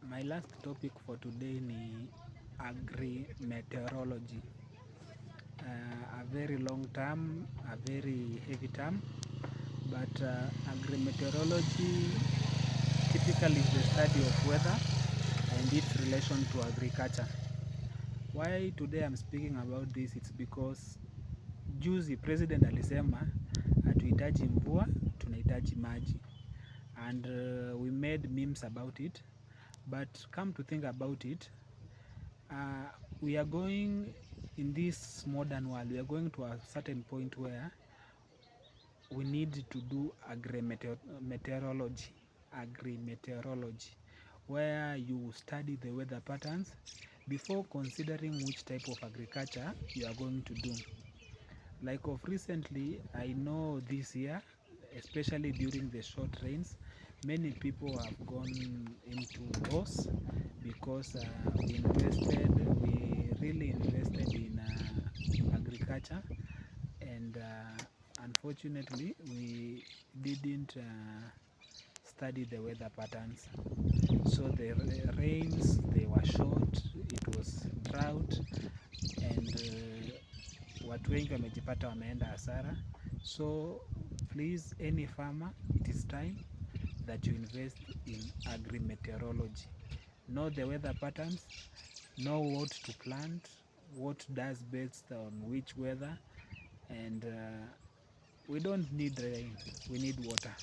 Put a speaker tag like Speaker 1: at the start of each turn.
Speaker 1: My last topic for today ni agri-meteorology. A very long term, a very heavy term, but agri-meteorology typically is the study of weather and its relation to agriculture. Why today I'm speaking about this, it's because juzi president alisema hatuhitaji mvua, tunahitaji maji, and we made memes about it, but come to think about it, we are going in this modern world, we are going to a certain point where we need to do agri-meteorology, where you study the weather patterns before considering which type of agriculture you are going to do. Like of recently, I know this year, especially during the short rains, many people have gone into loss because we really invested in agriculture, and unfortunately we didn't study the weather patterns. So the rains, they were short, it was drought, and watu wengi wamejipata wameenda hasara. So please, any farmer, it is time that you invest in agri-meteorology. Know the weather patterns, know what to plant, what does best on which weather, and we don't need rain, we need water.